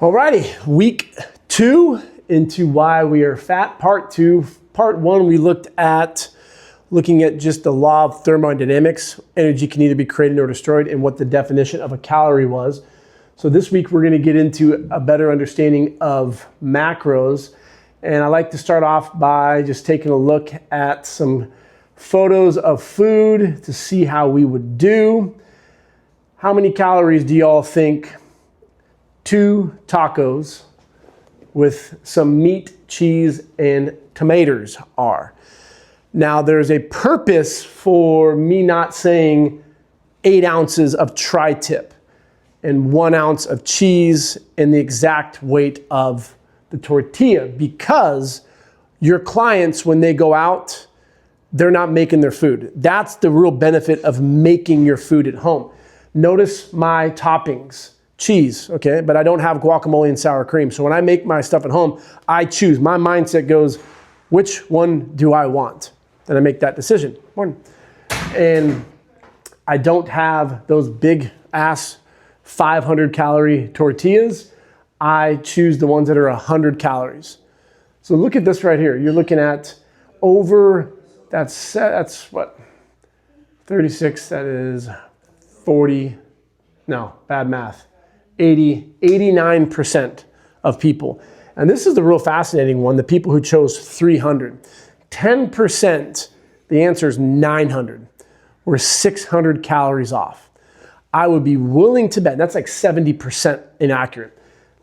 Alrighty, week 2 into why we are fat, part 2. Part 1, we looking at just the law of thermodynamics. Energy can either be created or destroyed, and what the definition of a calorie was. So this week we're going to get into a better understanding of macros. And I like to start off by just taking a look at some photos of food to see how we would do. How many calories do y'all think 2 tacos with some meat, cheese, and tomatoes are? Now, there's a purpose for me not saying 8 ounces of tri-tip and 1 ounce of cheese and the exact weight of the tortilla, because your clients, when they go out, they're not making their food. That's the real benefit of making your food at home. Notice my toppings. Cheese, okay, but I don't have guacamole and sour cream. So when I make my stuff at home, I choose. My mindset goes, which one do I want? And I make that decision. And I don't have those big ass 500 calorie tortillas. I choose the ones that are 100 calories. So look at this right here. You're looking at over, that's what, 36, that is 40, no, bad math. 89% of people. And this is the real fascinating one, the people who chose 300. 10%, the answer is 900. We're 600 calories off. I would be willing to bet, that's like 70% inaccurate.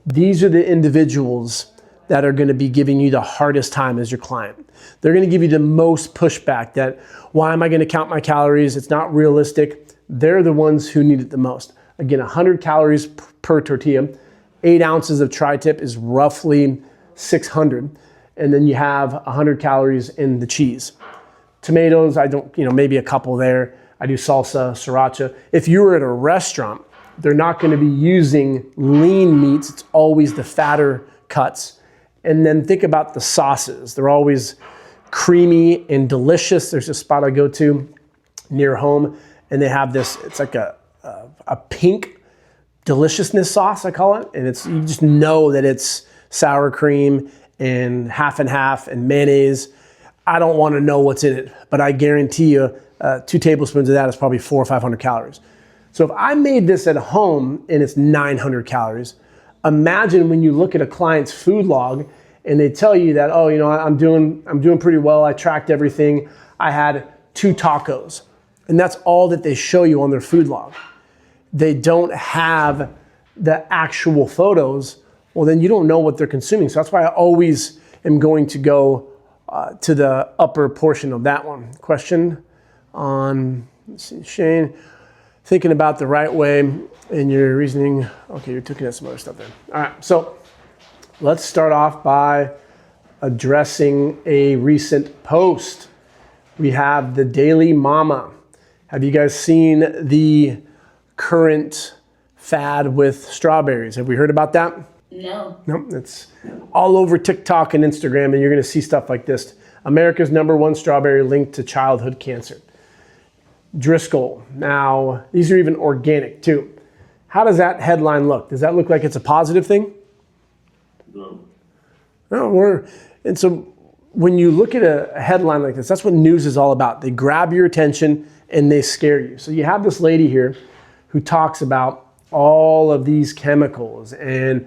These are the individuals that are going to be giving you the hardest time as your client. They're going to give you the most pushback that, why am I going to count my calories? It's not realistic. They're the ones who need it the most. Again, 100 calories per tortilla. 8 ounces of tri-tip is roughly 600. And then you have 100 calories in the cheese. Tomatoes, I don't, maybe a couple there. I do salsa, sriracha. If you were at a restaurant, they're not going to be using lean meats. It's always the fatter cuts. And then think about the sauces. They're always creamy and delicious. There's a spot I go to near home, and they have this, it's like a pink deliciousness sauce, I call it. And you just know that it's sour cream and half and mayonnaise. I don't want to know what's in it, but I guarantee you 2 tablespoons of that is probably 400 or 500 calories. So if I made this at home and it's 900 calories, imagine when you look at a client's food log and they tell you that, oh, I'm doing pretty well. I tracked everything. I had 2 tacos. And that's all that they show you on their food log. They don't have the actual photos. Well, then you don't know what they're consuming. So that's why I always am going to go to the upper portion of that one. Question on, let's see, Shane, thinking about the right way in your reasoning. Okay, you're looking at some other stuff there. All right, so let's start off by addressing a recent post. We have the Daily Mama. Have you guys seen the current fad with strawberries? Have we heard about that? No. No, it's all over TikTok and Instagram, and you're going to see stuff like this. America's #1 strawberry linked to childhood cancer. Driscoll. Now, these are even organic too. How does that headline look? Does that look like it's a positive thing? No. No, and so when you look at a headline like this, that's what news is all about. They grab your attention and they scare you. So you have this lady here who talks about all of these chemicals, and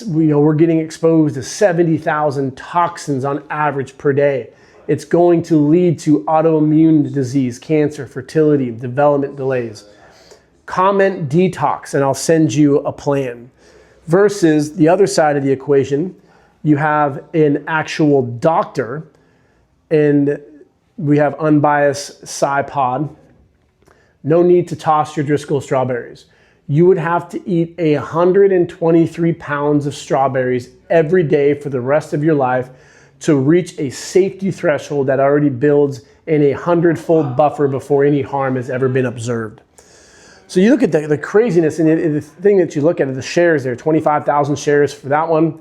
we're getting exposed to 70,000 toxins on average per day. It's going to lead to autoimmune disease, cancer, fertility, development delays. Comment detox and I'll send you a plan. Versus the other side of the equation, you have an actual doctor, and we have unbiased SciPod. No need to toss your Driscoll strawberries. You would have to eat 123 pounds of strawberries every day for the rest of your life to reach a safety threshold that already builds in 100-fold buffer before any harm has ever been observed. So you look at the craziness, and the thing that you look at are the shares there, 25,000 shares for that one,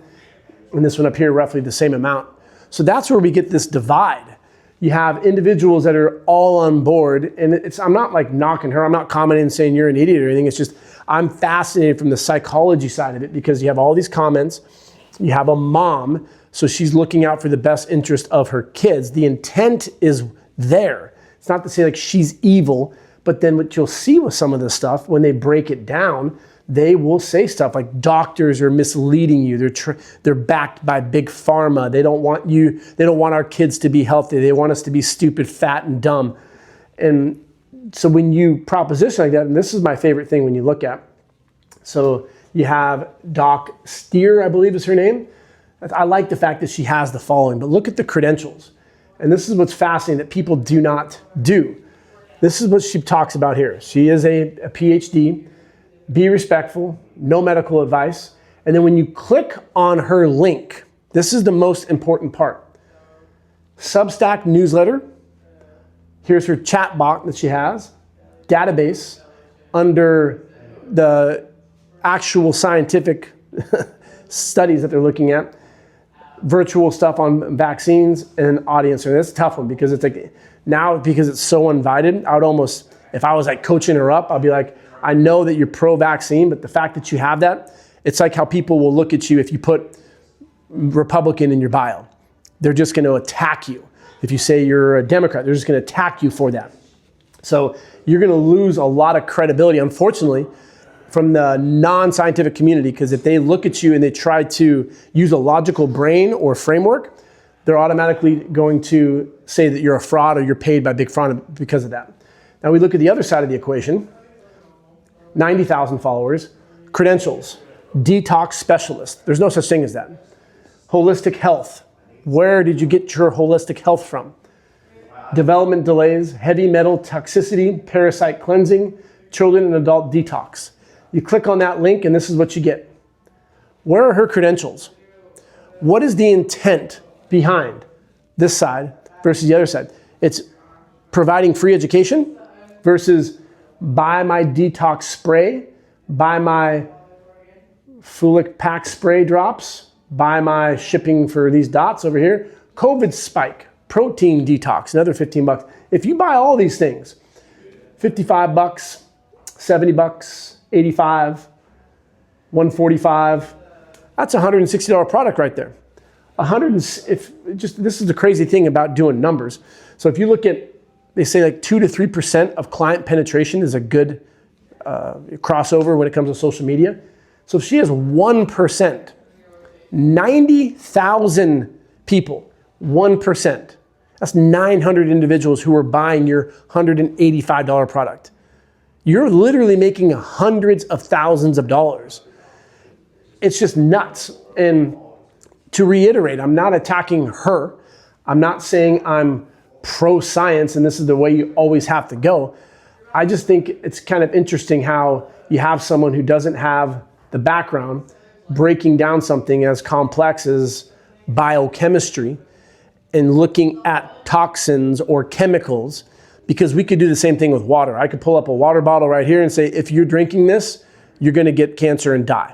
and this one up here, roughly the same amount. So that's where we get this divide. You have individuals that are all on board, and I'm not like knocking her, I'm not commenting and saying you're an idiot or anything, it's just, I'm fascinated from the psychology side of it because you have all these comments. You have a mom, so she's looking out for the best interest of her kids. The intent is there. It's not to say like she's evil, but then what you'll see with some of this stuff, when they break it down, they will say stuff like doctors are misleading you. They're backed by big pharma. They don't want our kids to be healthy. They want us to be stupid, fat, and dumb. And so when you proposition like that, and this is my favorite thing when you look at, so you have Doc Steer, I believe is her name. I like the fact that she has the following, but look at the credentials. And this is what's fascinating that people do not do. This is what she talks about here. She is a PhD. Be respectful, no medical advice. And then when you click on her link, this is the most important part. Substack newsletter. Here's her chat bot that she has. Database under the actual scientific studies that they're looking at. Virtual stuff on vaccines and audience. And that's a tough one because it's like, now because it's so uninvited, I would almost, if I was like coaching her up, I'd be like, I know that you're pro-vaccine, but the fact that you have that, it's like how people will look at you if you put Republican in your bio. They're just going to attack you. If you say you're a Democrat, they're just going to attack you for that. So you're going to lose a lot of credibility, unfortunately, from the non-scientific community, because if they look at you and they try to use a logical brain or framework, they're automatically going to say that you're a fraud or you're paid by big pharma because of that. Now we look at the other side of the equation. 90,000 followers, credentials, detox specialist. There's no such thing as that. Holistic health. Where did you get your holistic health from? Development delays, heavy metal toxicity, parasite cleansing, children and adult detox. You click on that link and this is what you get. Where are her credentials? What is the intent behind this side versus the other side? It's providing free education versus buy my detox spray, buy my Fulic pack spray drops, buy my shipping for these dots over here, COVID spike, protein detox, another 15 bucks. If you buy all these things, 55 bucks, 70 bucks, 85, 145, that's a $160 product right there. This is the crazy thing about doing numbers. So if you look at, they say like 2 to 3% of client penetration is a good crossover when it comes to social media. So if she has 1%, 90,000 people, 1%, that's 900 individuals who are buying your $185 product. You're literally making hundreds of thousands of dollars. It's just nuts. And to reiterate, I'm not attacking her. I'm not saying I'm pro-science and this is the way you always have to go. I just think it's kind of interesting how you have someone who doesn't have the background breaking down something as complex as biochemistry and looking at toxins or chemicals, because we could do the same thing with water. I could pull up a water bottle right here and say, if you're drinking this, you're going to get cancer and die.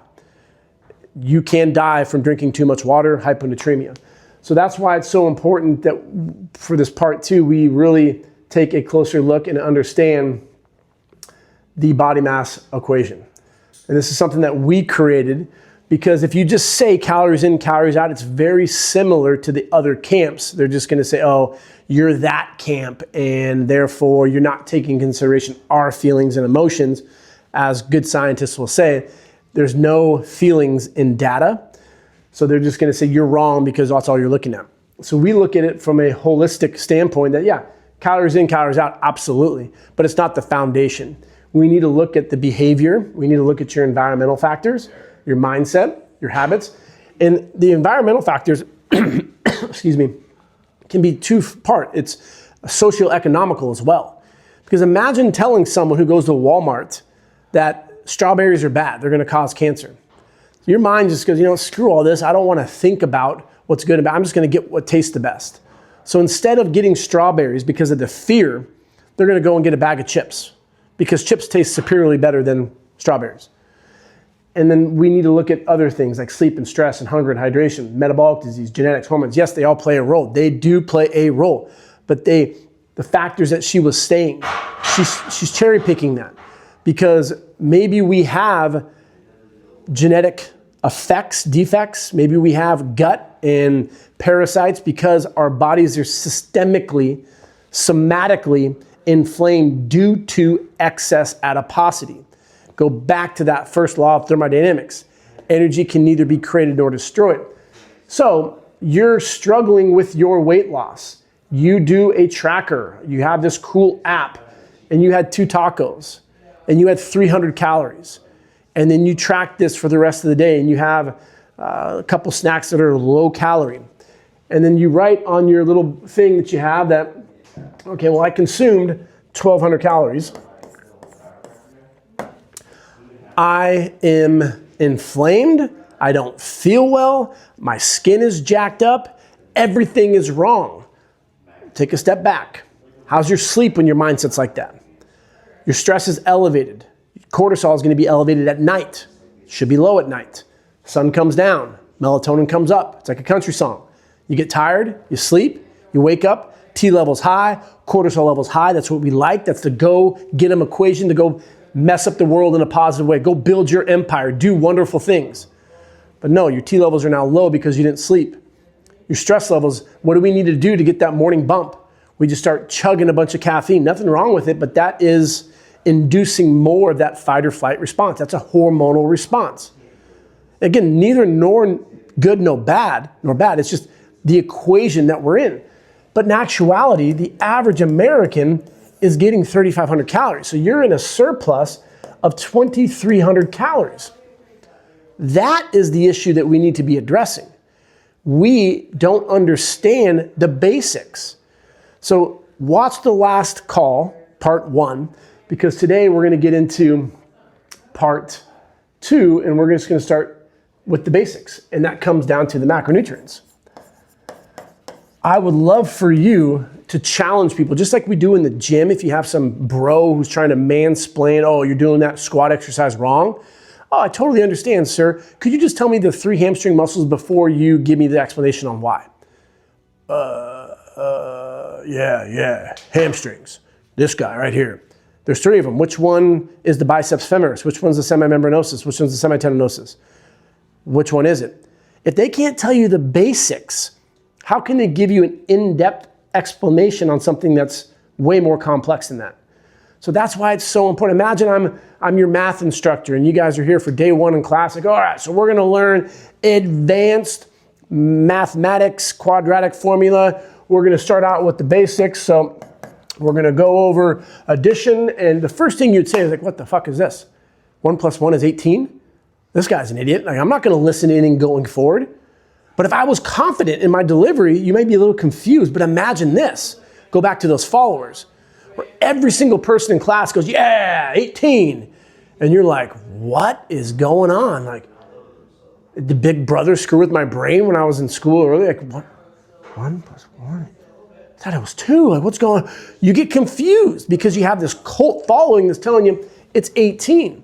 You can die from drinking too much water, hyponatremia. So that's why it's so important that for this part 2, we really take a closer look and understand the body mass equation. And this is something that we created, because if you just say calories in, calories out, it's very similar to the other camps. They're just going to say, oh, you're that camp, and therefore you're not taking into consideration our feelings and emotions. As good scientists will say, there's no feelings in data. So they're just going to say you're wrong because that's all you're looking at. So we look at it from a holistic standpoint that, yeah, calories in, calories out, absolutely. But it's not the foundation. We need to look at the behavior. We need to look at your environmental factors, your mindset, your habits. And the environmental factors, excuse me, can be two-part. It's socioeconomical as well. Because imagine telling someone who goes to Walmart that strawberries are bad, they're going to cause cancer. Your mind just goes, you know, screw all this. I don't want to think about what's good about it. I'm just going to get what tastes the best. So instead of getting strawberries because of the fear, they're going to go and get a bag of chips because chips taste superiorly better than strawberries. And then we need to look at other things like sleep and stress and hunger and hydration, metabolic disease, genetics, hormones. Yes, they all play a role. They do play a role. But the factors that she was saying, she's cherry picking that. Because maybe we have genetic defects. Maybe we have gut and parasites because our bodies are somatically inflamed due to excess adiposity. Go back to that first law of thermodynamics. Energy can neither be created nor destroyed. So you're struggling with your weight loss. You do a tracker. You have this cool app and you had 2 tacos and you had 300 calories. And then you track this for the rest of the day and you have a couple snacks that are low calorie. And then you write on your little thing that you have that, okay, well, I consumed 1,200 calories. I am inflamed. I don't feel well. My skin is jacked up. Everything is wrong. Take a step back. How's your sleep when your mindset's like that? Your stress is elevated. Cortisol is going to be elevated at night. It should be low at night. Sun comes down. Melatonin comes up. It's like a country song. You get tired. You sleep. You wake up. T levels high. Cortisol levels high. That's what we like. That's the go get 'em equation to go mess up the world in a positive way. Go build your empire. Do wonderful things. But no, your T levels are now low because you didn't sleep. Your stress levels, what do we need to do to get that morning bump? We just start chugging a bunch of caffeine. Nothing wrong with it, but that is inducing more of that fight or flight response. That's a hormonal response. Again, neither nor good nor bad. It's just the equation that we're in. But in actuality, the average American is getting 3,500 calories. So you're in a surplus of 2,300 calories. That is the issue that we need to be addressing. We don't understand the basics. So watch the last call, part 1, because today we're going to get into part 2, and we're just going to start with the basics, and that comes down to the macronutrients. I would love for you to challenge people, just like we do in the gym. If you have some bro who's trying to mansplain, oh, you're doing that squat exercise wrong. Oh, I totally understand, sir. Could you just tell me the 3 hamstring muscles before you give me the explanation on why? Yeah, hamstrings. This guy right here. There's 3 of them. Which one is the biceps femoris? Which one's the semimembranosus? Which one's the semitendinosus? Which one is it? If they can't tell you the basics, how can they give you an in-depth explanation on something that's way more complex than that? So that's why it's so important. Imagine I'm your math instructor and you guys are here for day 1 in class. Like, all right, so we're going to learn advanced mathematics, quadratic formula. We're going to start out with the basics. So we're going to go over addition. And the first thing you'd say is like, what the fuck is this? 1 + 1 is 18? This guy's an idiot. Like, I'm not going to listen to anything going forward. But if I was confident in my delivery, you may be a little confused. But imagine this. Go back to those followers, where every single person in class goes, yeah, 18. And you're like, what is going on? Like, did Big Brother screw with my brain when I was in school early? Like, what? 1 + 1? I thought it was 2. Like, what's going on? You get confused because you have this cult following that's telling you it's 18.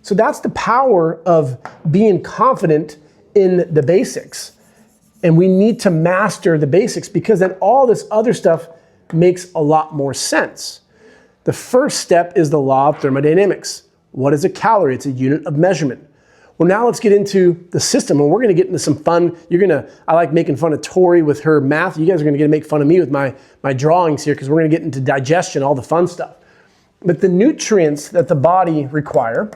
So that's the power of being confident in the basics. And we need to master the basics because then all this other stuff makes a lot more sense. The first step is the law of thermodynamics. What is a calorie? It's a unit of measurement. Well, now let's get into the system, and we're going to get into some fun. I like making fun of Tori with her math. You guys are going to get to make fun of me with my drawings here because we're going to get into digestion, all the fun stuff. But the nutrients that the body require,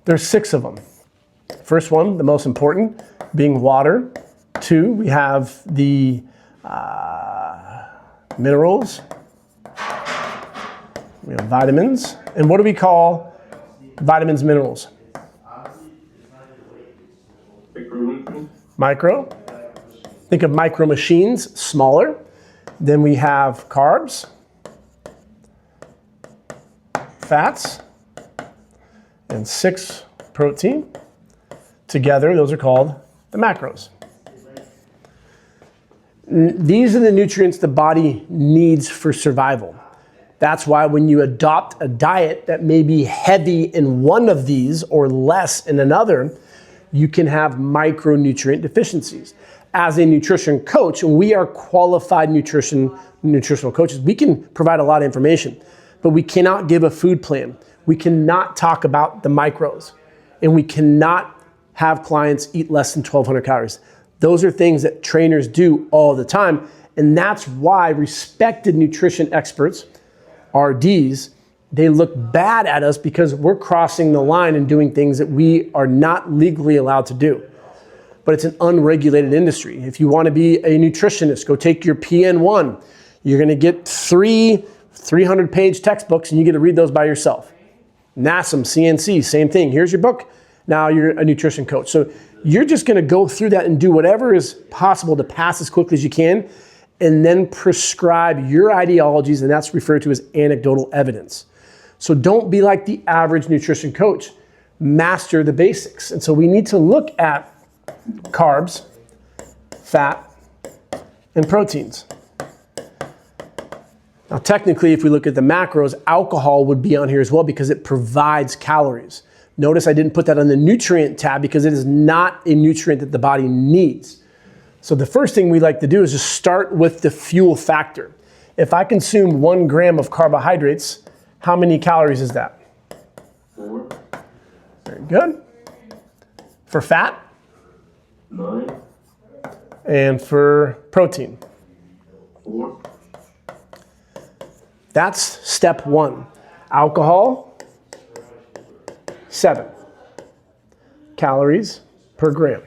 there's 6 of them. First one, the most important, being water. 2, we have the minerals. We have vitamins. And what do we call vitamins, minerals? Micro. Think of micro machines, smaller. Then we have carbs, fats, and 6 protein. Together, those are called the macros. These are the nutrients the body needs for survival. That's why when you adopt a diet that may be heavy in one of these or less in another, you can have micronutrient deficiencies. As a nutrition coach, and we are qualified nutritional coaches, we can provide a lot of information, but we cannot give a food plan. We cannot talk about the micros, and we cannot have clients eat less than 1,200 calories. Those are things that trainers do all the time, and that's why respected nutrition experts, RDs, they look bad at us because we're crossing the line and doing things that we are not legally allowed to do. But it's an unregulated industry. If you want to be a nutritionist, go take your PN1. You're going to get 300-page textbooks, and you get to read those by yourself. NASM, CNC, same thing. Here's your book. Now you're a nutrition coach. So you're just going to go through that and do whatever is possible to pass as quickly as you can, and then prescribe your ideologies, and that's referred to as anecdotal evidence. So don't be like the average nutrition coach. Master the basics. And so we need to look at carbs, fat, and proteins. Now, technically, if we look at the macros, alcohol would be on here as well because it provides calories. Notice I didn't put that on the nutrient tab because it is not a nutrient that the body needs. So the first thing we like to do is just start with the fuel factor. If I consume 1 gram of carbohydrates, how many calories is that? 4. Very good. For fat? 9. And for protein? 4. That's step 1. Alcohol, 7 calories per gram.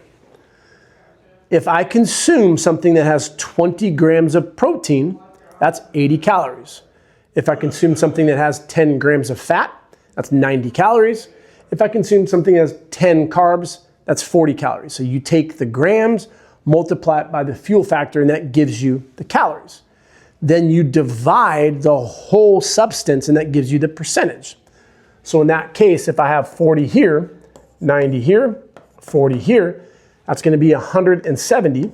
If I consume something that has 20 grams of protein, that's 80 calories. If I consume something that has 10 grams of fat, that's 90 calories. If I consume something that has 10 carbs, that's 40 calories. So you take the grams, multiply it by the fuel factor, and that gives you the calories. Then you divide the whole substance, and that gives you the percentage. So in that case, if I have 40 here, 90 here, 40 here, that's going to be 170.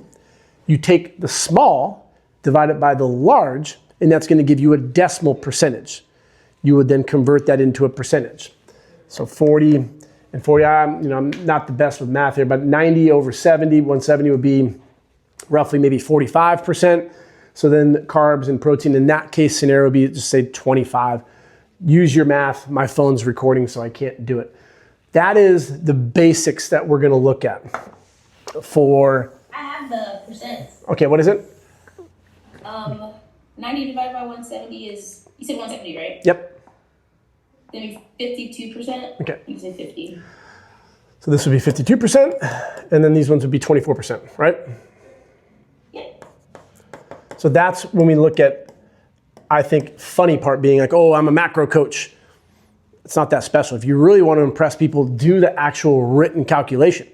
You take the small, divide it by the large, and that's going to give you a decimal percentage. You would then convert that into a percentage. So 40 and 40, I'm not the best with math here, but 90 over 70, 170 would be roughly maybe 45%. So then carbs and protein in that case scenario would be just say 25. Use your math. My phone's recording, so I can't do it. That is the basics that we're going to look at for... I have the percents. Okay, what is it? 90 divided by 170 is, you said 170, right? Yep. Then 52%. Okay. You said 50. So this would be 52%, and then these ones would be 24%, right? Yeah. So that's when we look at, I think, funny part being like, oh, I'm a macro coach. It's not that special. If you really want to impress people, do the actual written calculation.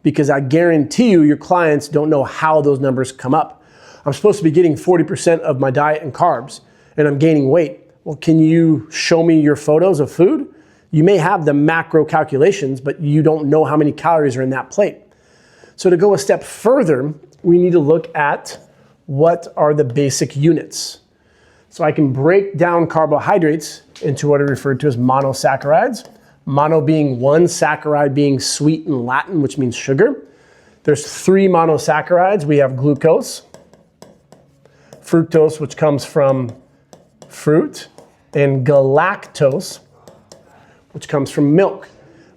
Because I guarantee you, your clients don't know how those numbers come up. I'm supposed to be getting 40% of my diet and carbs, and I'm gaining weight. Well, can you show me your photos of food? You may have the macro calculations, but you don't know how many calories are in that plate. So to go a step further, we need to look at what are the basic units. So I can break down carbohydrates into what are referred to as monosaccharides. Mono being one, saccharide being sweet in Latin, which means sugar. There's 3 monosaccharides. We have glucose, fructose, which comes from fruit, and galactose, which comes from milk.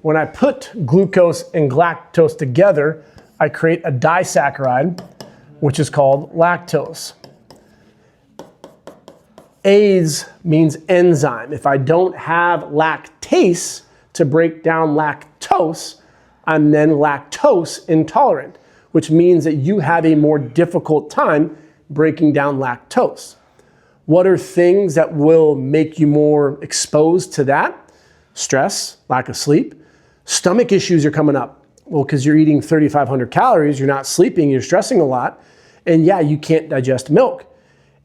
When I put glucose and galactose together, I create a disaccharide, which is called lactose. Ase means enzyme. If I don't have lactase to break down lactose, I'm then lactose intolerant, which means that you have a more difficult time breaking down lactose. What are things that will make you more exposed to that? Stress, lack of sleep. Stomach issues are coming up. Well, because you're eating 3,500 calories, you're not sleeping, you're stressing a lot, and yeah, you can't digest milk.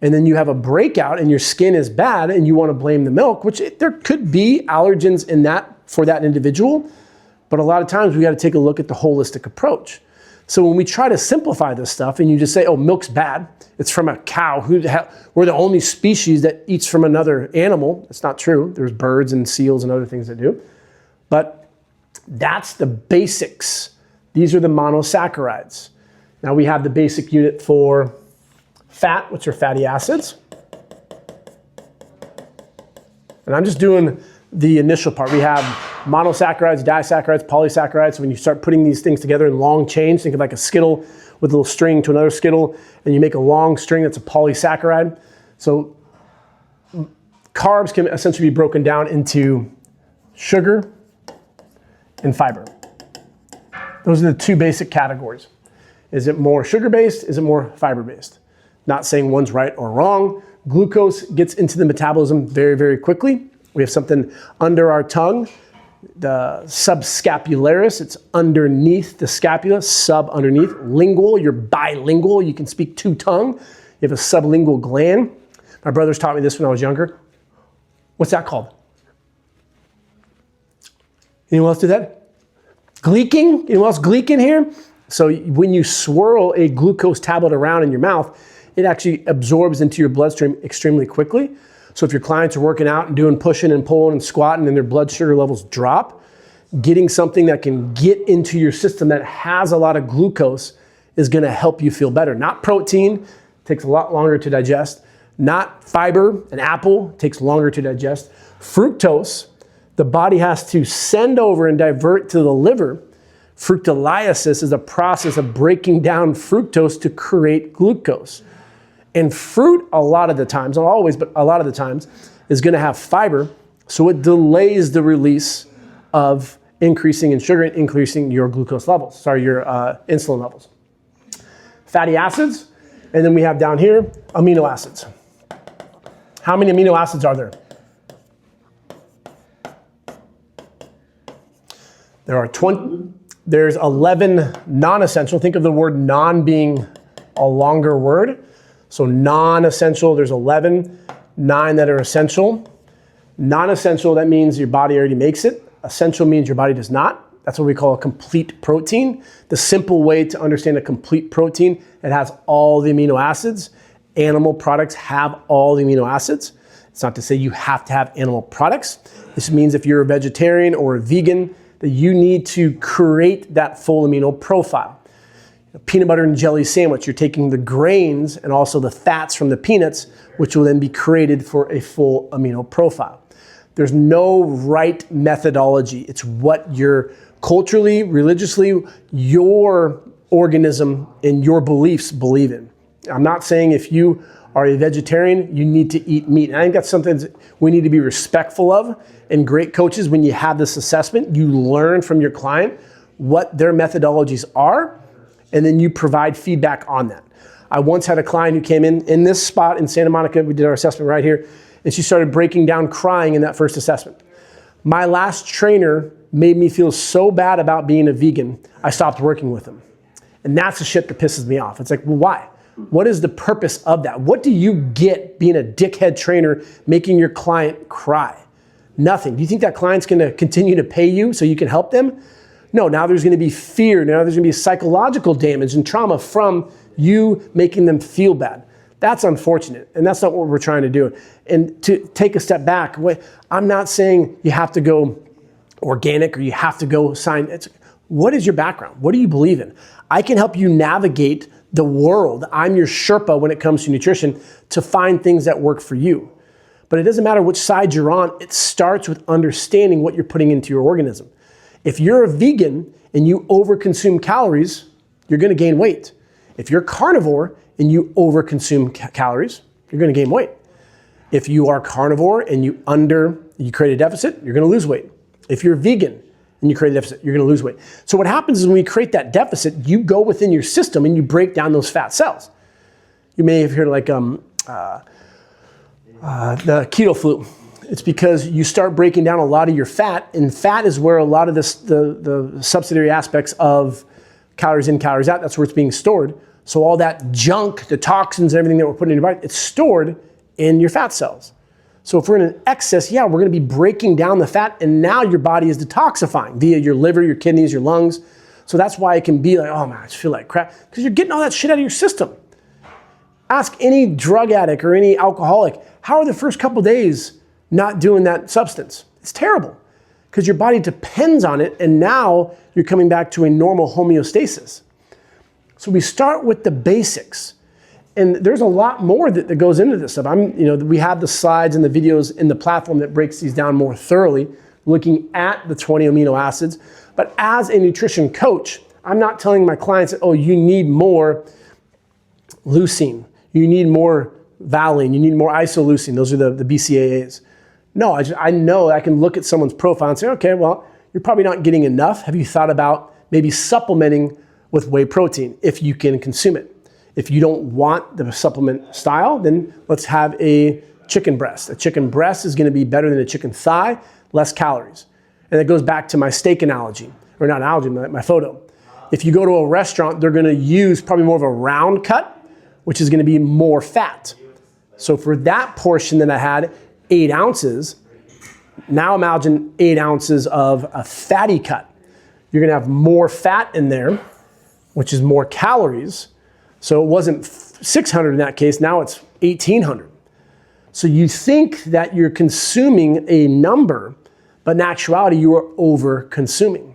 And then you have a breakout and your skin is bad and you want to blame the milk, which there could be allergens in that for that individual, but a lot of times we got to take a look at the holistic approach. So when we try to simplify this stuff and you just say, oh, milk's bad, it's from a cow, we're the only species that eats from another animal. It's not true. There's birds and seals and other things that do. But that's the basics. These are the monosaccharides. Now we have the basic unit for fat, which are fatty acids. And I'm just doing the initial part. We have monosaccharides, disaccharides, polysaccharides. So when you start putting these things together in long chains, think of like a Skittle with a little string to another Skittle, and you make a long string that's a polysaccharide. So carbs can essentially be broken down into sugar and fiber. Those are the two basic categories. Is it more sugar-based? Is it more fiber-based? Not saying one's right or wrong. Glucose gets into the metabolism very, very quickly. We have something under our tongue, the subscapularis. It's underneath the scapula, sub underneath. Lingual, you're bilingual. You can speak two-tongue. You have a sublingual gland. My brothers taught me this when I was younger. What's that called? Anyone else do that? Gleeking? Anyone else gleeking here? So when you swirl a glucose tablet around in your mouth, it actually absorbs into your bloodstream extremely quickly. So if your clients are working out and doing pushing and pulling and squatting and their blood sugar levels drop, getting something that can get into your system that has a lot of glucose is going to help you feel better. Not protein, takes a lot longer to digest. Not fiber, an apple takes longer to digest. Fructose, the body has to send over and divert to the liver. Fructolysis is a process of breaking down fructose to create glucose. And fruit, a lot of the times, not always, but a lot of the times, is going to have fiber, so it delays the release of increasing in sugar and increasing your glucose levels, your insulin levels. Fatty acids, and then we have down here, amino acids. How many amino acids are there? There are 20. There's 11 non-essential. Think of the word non being a longer word. So non-essential, there's 11, 9 that are essential. Non-essential, that means your body already makes it. Essential means your body does not. That's what we call a complete protein. The simple way to understand a complete protein, it has all the amino acids. Animal products have all the amino acids. It's not to say you have to have animal products. This means if you're a vegetarian or a vegan, that you need to create that full amino profile. A peanut butter and jelly sandwich, you're taking the grains and also the fats from the peanuts, which will then be created for a full amino profile. There's no right methodology. It's what your culturally, religiously, your organism and your beliefs believe in. I'm not saying if you are a vegetarian, you need to eat meat. And I think that's something that we need to be respectful of. And great coaches, when you have this assessment, you learn from your client what their methodologies are, and then you provide feedback on that. I once had a client who came in this spot in Santa Monica. We did our assessment right here, and she started breaking down crying in that first assessment. My last trainer made me feel so bad about being a vegan, I stopped working with him. And that's the shit that pisses me off. It's like, well, why? What is the purpose of that? What do you get being a dickhead trainer making your client cry? Nothing. Do you think that client's going to continue to pay you so you can help them? No, now there's going to be fear. Now there's going to be psychological damage and trauma from you making them feel bad. That's unfortunate, and that's not what we're trying to do. And to take a step back, I'm not saying you have to go organic or you have to go sign. What is your background? What do you believe in? I can help you navigate the world. I'm your Sherpa when it comes to nutrition to find things that work for you. But it doesn't matter which side you're on. It starts with understanding what you're putting into your organism. If you're a vegan and you overconsume calories, you're going to gain weight. If you're carnivore and you overconsume calories, you're going to gain weight. If you are carnivore and you create a deficit, you're going to lose weight. If you're vegan and you create a deficit, you're going to lose weight. So what happens is when you create that deficit, you go within your system and you break down those fat cells. You may have heard like the keto flu. It's because you start breaking down a lot of your fat, and fat is where a lot of the subsidiary aspects of calories in, calories out, that's where it's being stored. So all that junk, the toxins and everything that we're putting in your body, it's stored in your fat cells. So if we're in an excess, we're going to be breaking down the fat, and now your body is detoxifying via your liver, your kidneys, your lungs. So that's why it can be like, oh man, I just feel like crap, because you're getting all that shit out of your system. Ask any drug addict or any alcoholic, how are the first couple days not doing that substance? It's terrible because your body depends on it, and now you're coming back to a normal homeostasis. So we start with the basics. And there's a lot more that goes into this stuff. We have the slides and the videos in the platform that breaks these down more thoroughly, looking at the 20 amino acids. But as a nutrition coach, I'm not telling my clients that, oh, you need more leucine, you need more valine, you need more isoleucine. Those are the BCAAs. No, I know I can look at someone's profile and say, okay, well, you're probably not getting enough. Have you thought about maybe supplementing with whey protein if you can consume it? If you don't want the supplement style, then let's have a chicken breast. A chicken breast is going to be better than a chicken thigh, less calories. And it goes back to my steak analogy, or not analogy, my photo. If you go to a restaurant, they're going to use probably more of a round cut, which is going to be more fat. So for that portion that I had, 8 ounces, now imagine 8 ounces of a fatty cut. You're going to have more fat in there, which is more calories. So it wasn't 600 in that case, now it's 1,800. So you think that you're consuming a number, but in actuality you are over consuming.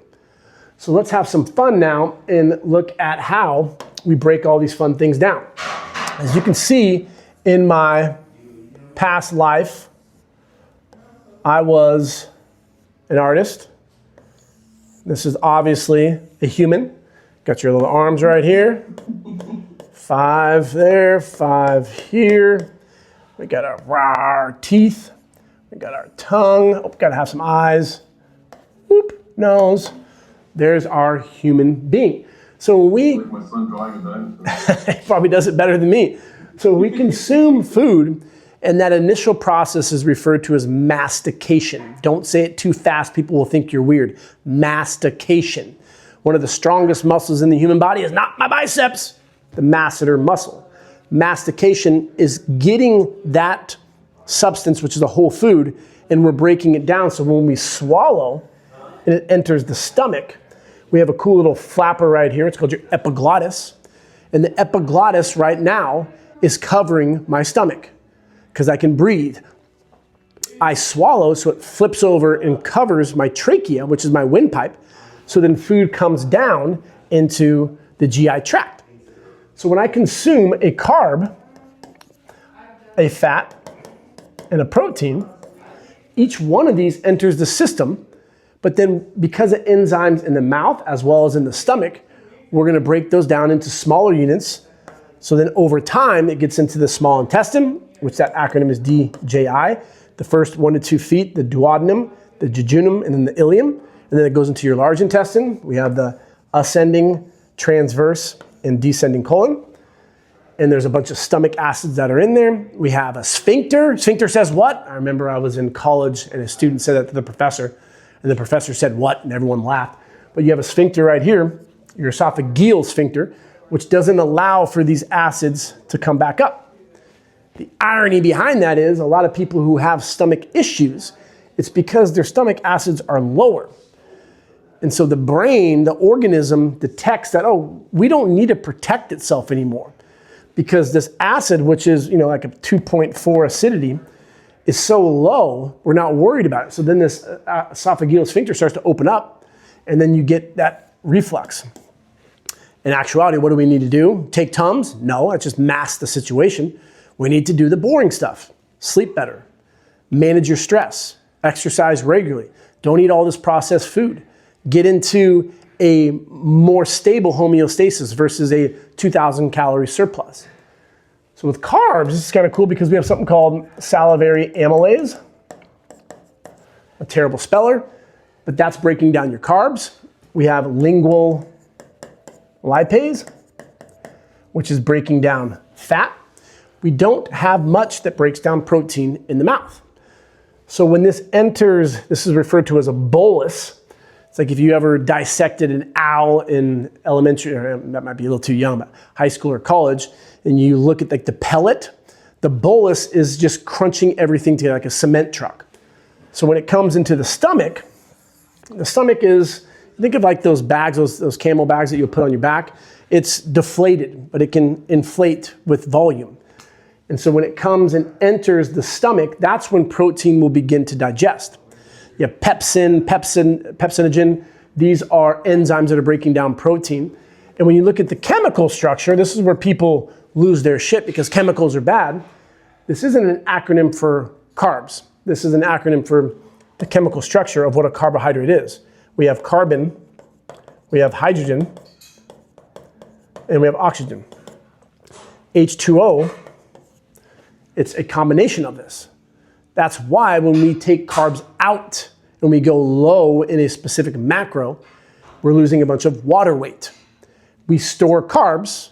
So let's have some fun now and look at how we break all these fun things down. As you can see, in my past life, I was an artist. This is obviously a human. Got your little arms right here. 5 there, 5 here. We got our teeth. We got our tongue. Oh, gotta have some eyes. Whoop, nose. There's our human being. So when we, Like my son drawing a dinosaur. he probably does it better than me. So we consume food, and that initial process is referred to as mastication. Don't say it too fast, people will think you're weird. Mastication. One of the strongest muscles in the human body is not my biceps, the masseter muscle. Mastication is getting that substance, which is a whole food, and we're breaking it down. So when we swallow and it enters the stomach, we have a cool little flapper right here. It's called your epiglottis. And the epiglottis right now is covering my stomach because I can breathe. I swallow, so it flips over and covers my trachea, which is my windpipe. So then food comes down into the GI tract. So when I consume a carb, a fat, and a protein, each one of these enters the system, but then because of enzymes in the mouth as well as in the stomach, we're gonna break those down into smaller units. So then over time, it gets into the small intestine, which that acronym is DJI. The first 1 to 2 feet, the duodenum, the jejunum, and then the ileum. And then it goes into your large intestine. We have the ascending, transverse, and descending colon. And there's a bunch of stomach acids that are in there. We have a sphincter. Sphincter says what? I remember I was in college and a student said that to the professor, and the professor said what? And everyone laughed. But you have a sphincter right here, your esophageal sphincter, which doesn't allow for these acids to come back up. The irony behind that is a lot of people who have stomach issues, it's because their stomach acids are lower. And so the brain, the organism detects that, oh, we don't need to protect itself anymore because this acid, which is, like a 2.4 acidity, is so low, we're not worried about it. So then this esophageal sphincter starts to open up and then you get that reflux. In actuality, what do we need to do? Take Tums? No, that's just mask the situation. We need to do the boring stuff. Sleep better. Manage your stress. Exercise regularly. Don't eat all this processed food. Get into a more stable homeostasis versus a 2,000 calorie surplus. So with carbs, this is kind of cool because we have something called salivary amylase. A terrible speller, but that's breaking down your carbs. We have lingual lipase, which is breaking down fat. We don't have much that breaks down protein in the mouth. So when this enters, this is referred to as a bolus. It's like if you ever dissected an owl in elementary, or that might be a little too young, but high school or college, and you look at like the pellet, the bolus is just crunching everything together like a cement truck. So when it comes into the stomach is, think of like those bags, those camel bags that you put on your back. It's deflated, but it can inflate with volume. And so when it comes and enters the stomach, that's when protein will begin to digest. You have pepsinogen. These are enzymes that are breaking down protein. And when you look at the chemical structure, this is where people lose their shit because chemicals are bad. This isn't an acronym for carbs. This is an acronym for the chemical structure of what a carbohydrate is. We have carbon, we have hydrogen, and we have oxygen. H2O, it's a combination of this. That's why when we take carbs out and we go low in a specific macro, we're losing a bunch of water weight. We store carbs,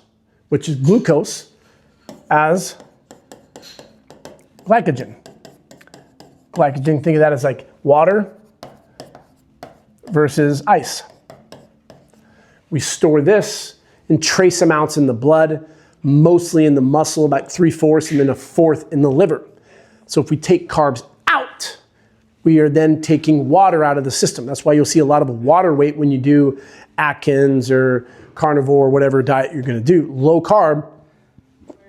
which is glucose, as glycogen. Glycogen, think of that as like water versus ice. We store this in trace amounts in the blood, mostly in the muscle, about 3/4, and then 1/4 in the liver. So if we take carbs out, we are then taking water out of the system. That's why you'll see a lot of water weight when you do Atkins or carnivore or whatever diet you're gonna do. Low carb,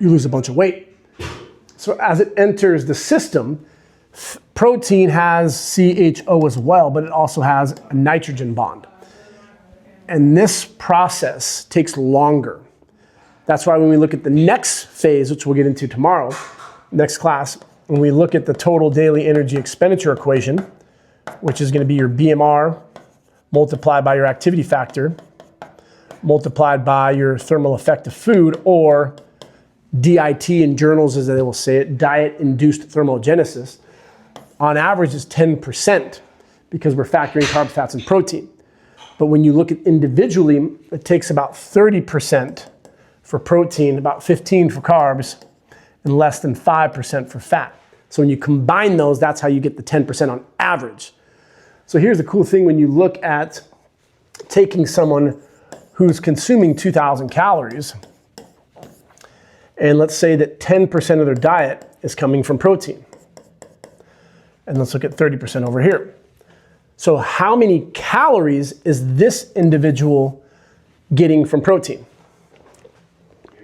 you lose a bunch of weight. So as it enters the system, protein has CHO as well, but it also has a nitrogen bond. And this process takes longer. That's why when we look at the next phase, which we'll get into tomorrow, next class, when we look at the total daily energy expenditure equation, which is going to be your BMR multiplied by your activity factor, multiplied by your thermal effect of food, or DIT in journals, as they will say it, diet-induced thermogenesis, on average is 10% because we're factoring carbs, fats, and protein. But when you look at individually, it takes about 30% for protein, about 15% for carbs, and less than 5% for fat. So when you combine those, that's how you get the 10% on average. So here's the cool thing when you look at taking someone who's consuming 2,000 calories, and let's say that 10% of their diet is coming from protein. And let's look at 30% over here. So how many calories is this individual getting from protein?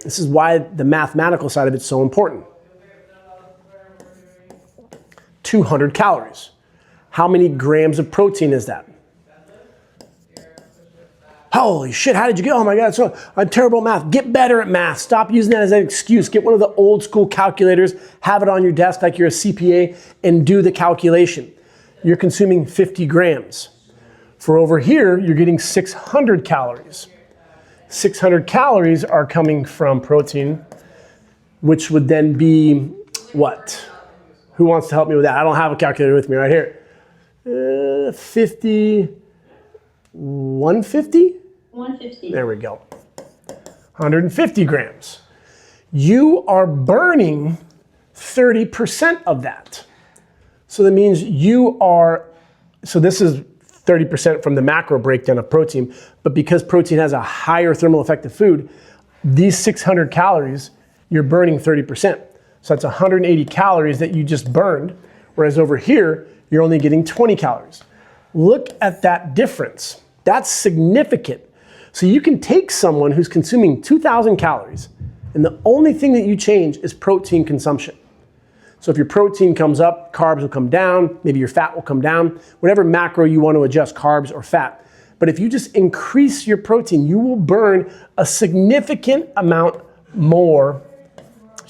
This is why the mathematical side of it's so important. 200 calories. How many grams of protein is that? Holy shit, how did you get? Oh my God, so I'm terrible at math. Get better at math. Stop using that as an excuse. Get one of the old school calculators, have it on your desk like you're a CPA, and do the calculation. You're consuming 50 grams. For over here, you're getting 600 calories. 600 calories are coming from protein, which would then be what? Who wants to help me with that? I don't have a calculator with me right here. 150? 150. There we go. 150 grams. You are burning 30% of that. So that means so this is 30% from the macro breakdown of protein, but because protein has a higher thermal effect of food, these 600 calories, you're burning 30%. So that's 180 calories that you just burned, whereas over here, you're only getting 20 calories. Look at that difference. That's significant. So you can take someone who's consuming 2,000 calories, and the only thing that you change is protein consumption. So if your protein comes up, carbs will come down, maybe your fat will come down, whatever macro you want to adjust, carbs or fat. But if you just increase your protein, you will burn a significant amount more.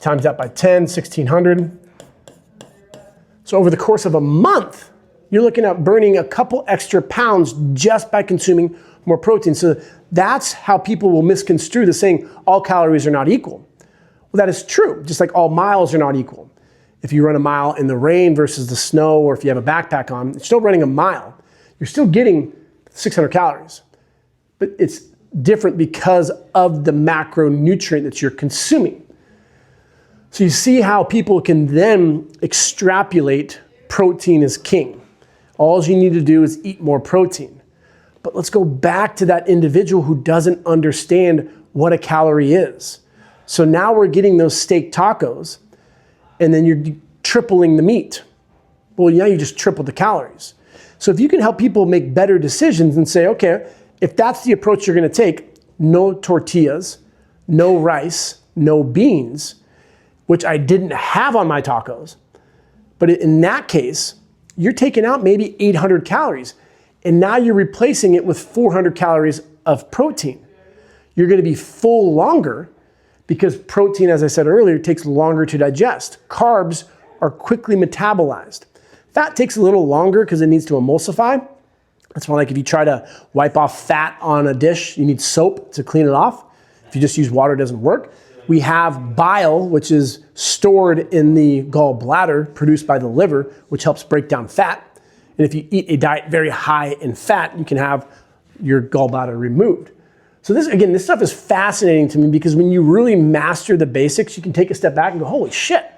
Times that by 10, 1,600. So over the course of a month, you're looking at burning a couple extra pounds just by consuming more protein. So that's how people will misconstrue the saying all calories are not equal. Well, that is true, just like all miles are not equal. If you run a mile in the rain versus the snow, or if you have a backpack on, you're still running a mile. You're still getting 600 calories. But it's different because of the macronutrient that you're consuming. So you see how people can then extrapolate protein is king. All you need to do is eat more protein. But let's go back to that individual who doesn't understand what a calorie is. So now we're getting those steak tacos, and then you're tripling the meat. Well, now you just tripled the calories. So if you can help people make better decisions and say, okay, if that's the approach you're gonna take, no tortillas, no rice, no beans, which I didn't have on my tacos. But in that case, you're taking out maybe 800 calories, and now you're replacing it with 400 calories of protein. You're gonna be full longer because protein, as I said earlier, takes longer to digest. Carbs are quickly metabolized. Fat takes a little longer because it needs to emulsify. That's why, like, if you try to wipe off fat on a dish, you need soap to clean it off. If you just use water, it doesn't work. We have bile, which is stored in the gallbladder, produced by the liver, which helps break down fat. And if you eat a diet very high in fat, you can have your gallbladder removed. So this, again, this stuff is fascinating to me because when you really master the basics, you can take a step back and go, holy shit,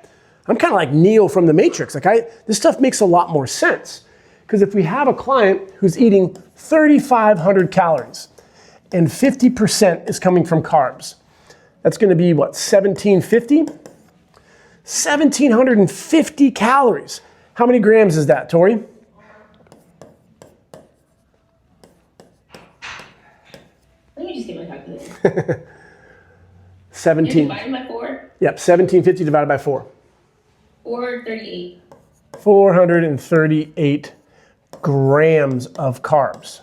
I'm kind of like Neo from the Matrix. Like this stuff makes a lot more sense. Because if we have a client who's eating 3,500 calories and 50% is coming from carbs, that's going to be what, 1,750? 1,750 calories. How many grams is that, Tori? Let me just get my calculator. 17. Divided by 4? Yep, 1,750 divided by 4. 438. 438 grams of carbs.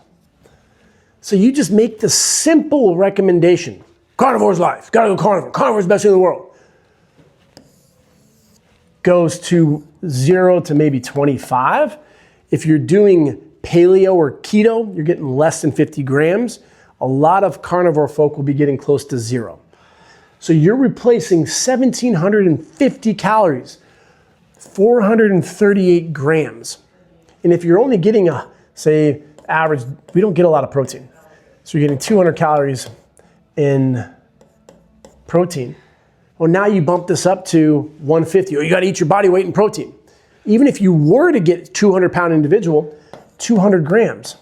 So you just make the simple recommendation. Carnivore's life. Gotta go carnivore. Carnivore's the best thing in the world. Goes to 0 to maybe 25. If you're doing paleo or keto, you're getting less than 50 grams. A lot of carnivore folk will be getting close to 0. So you're replacing 1,750 calories, 438 grams. And if you're only getting a, say, average, we don't get a lot of protein. So you're getting 200 calories in protein. Well, now you bump this up to 150, or you gotta eat your body weight in protein. Even if you were to get 200-pound individual, 200 grams,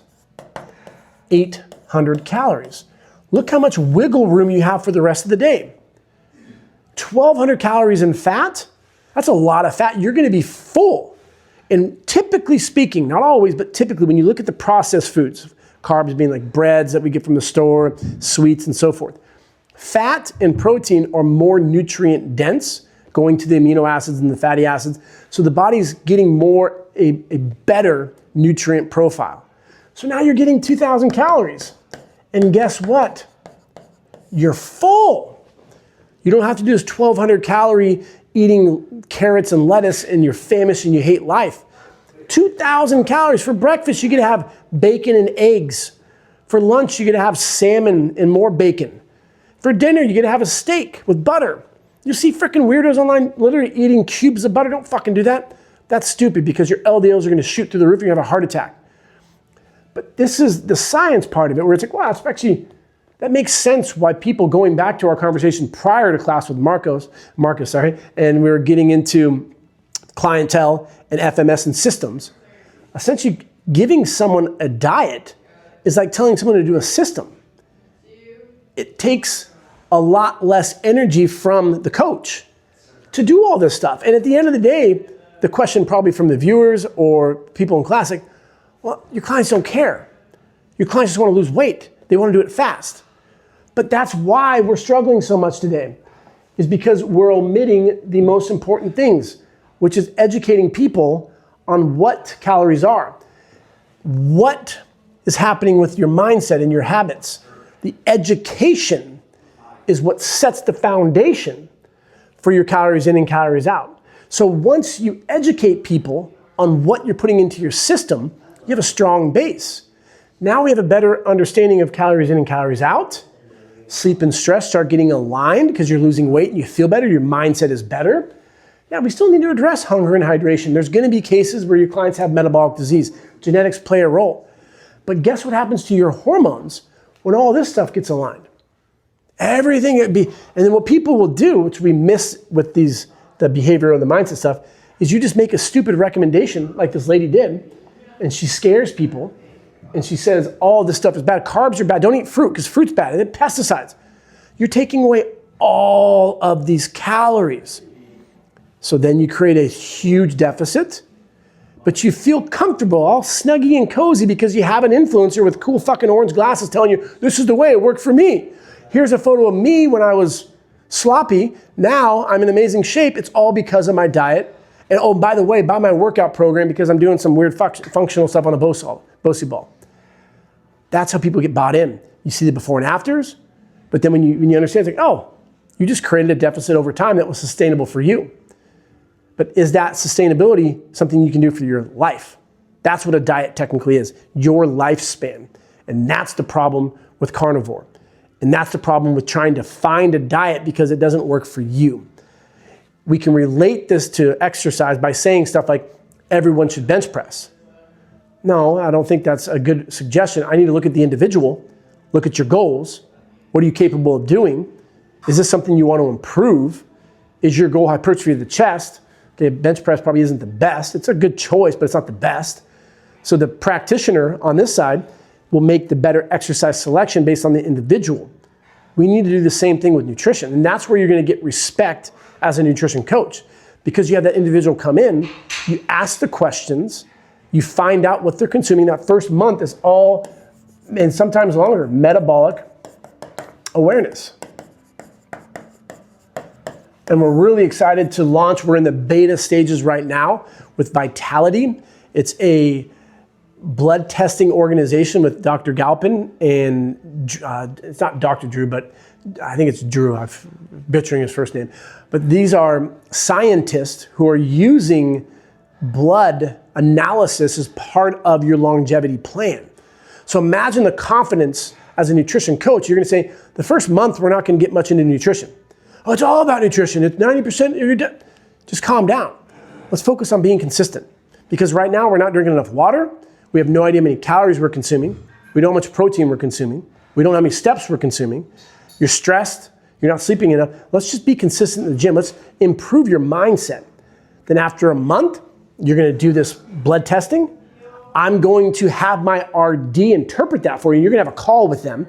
800 calories. Look how much wiggle room you have for the rest of the day. 1,200 calories in fat, that's a lot of fat. You're gonna be full. And typically speaking, not always, but typically when you look at the processed foods, carbs being like breads that we get from the store, sweets and so forth, fat and protein are more nutrient dense, going to the amino acids and the fatty acids. So the body's getting more, a better nutrient profile. So now you're getting 2,000 calories. And guess what? You're full. You don't have to do this 1,200 calorie eating carrots and lettuce and you're famished and you hate life. 2,000 calories. For breakfast, you get to have bacon and eggs. For lunch, you get to have salmon and more bacon. For dinner, you get to have a steak with butter. You see freaking weirdos online literally eating cubes of butter. Don't fucking do that. That's stupid because your LDLs are going to shoot through the roof and you have a heart attack. But this is the science part of it where it's like, wow, it's actually, that makes sense why people, going back to our conversation prior to class with Marcus, and we were getting into clientele and FMS and systems. Essentially, giving someone a diet is like telling someone to do a system. It takes a lot less energy from the coach to do all this stuff. And at the end of the day, the question probably from the viewers or people in class, like, well, your clients don't care. Your clients just want to lose weight. They want to do it fast. But that's why we're struggling so much today, is because we're omitting the most important things, which is educating people on what calories are. What is happening with your mindset and your habits? The education is what sets the foundation for your calories in and calories out. So once you educate people on what you're putting into your system, you have a strong base. Now we have a better understanding of calories in and calories out. Sleep and stress start getting aligned because you're losing weight and you feel better, your mindset is better. Yeah, we still need to address hunger and hydration. There's going to be cases where your clients have metabolic disease. Genetics play a role. But guess what happens to your hormones when all this stuff gets aligned? Everything, and then what people will do, which we miss with the behavioral and the mindset stuff, is you just make a stupid recommendation like this lady did, and she scares people, and she says, all this stuff is bad. Carbs are bad. Don't eat fruit because fruit's bad. And then pesticides. You're taking away all of these calories. So then you create a huge deficit, but you feel comfortable, all snuggy and cozy because you have an influencer with cool fucking orange glasses telling you, this is the way it worked for me. Here's a photo of me when I was sloppy. Now I'm in amazing shape. It's all because of my diet. And oh, by the way, buy my workout program because I'm doing some weird functional stuff on a BOSI ball. That's how people get bought in. You see the before and afters, but then when you understand, it's like, oh, You just created a deficit over time that was sustainable for you. But is that sustainability something you can do for your life? That's what a diet technically is, your lifespan. And that's the problem with carnivore. And that's the problem with trying to find a diet because it doesn't work for you. We can relate this to exercise by saying stuff like, everyone should bench press. No, I don't think that's a good suggestion. I need to look at the individual, look at your goals. What are you capable of doing? Is this something you want to improve? Is your goal hypertrophy of the chest? Okay, bench press probably isn't the best. It's a good choice, but it's not the best. So the practitioner on this side will make the better exercise selection based on the individual. We need to do the same thing with nutrition. And that's where you're going to get respect as a nutrition coach. Because you have that individual come in, you ask the questions, you find out what they're consuming. That first month is all, and sometimes longer, metabolic awareness. And we're really excited to launch. We're in the beta stages right now with Vitality. It's a blood testing organization with Dr. Galpin, and it's not Dr. Drew, but I think it's Drew. I'm butchering his first name. But these are scientists who are using blood analysis as part of your longevity plan. So imagine the confidence as a nutrition coach. You're going to say, the first month, we're not going to get much into nutrition. Oh, it's all about nutrition. It's 90% of your diet. Just calm down. Let's focus on being consistent. Because right now, we're not drinking enough water. We have no idea how many calories we're consuming. We don't know how much protein we're consuming. We don't know how many steps we're consuming. You're stressed. You're not sleeping enough. Let's just be consistent in the gym. Let's improve your mindset. Then after a month, you're going to do this blood testing. I'm going to have my RD interpret that for you. You're going to have a call with them.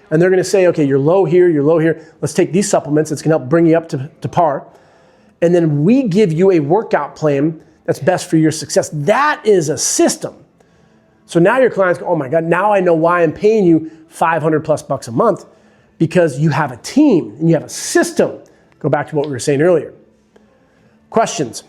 And they're going to say, okay, you're low here, you're low here. Let's take these supplements. It's going to help bring you up to par. And then we give you a workout plan that's best for your success. That is a system. So now your clients go, oh my God, now I know why I'm paying you $500+ a month, because you have a team and you have a system. Go back to what we were saying earlier. Questions?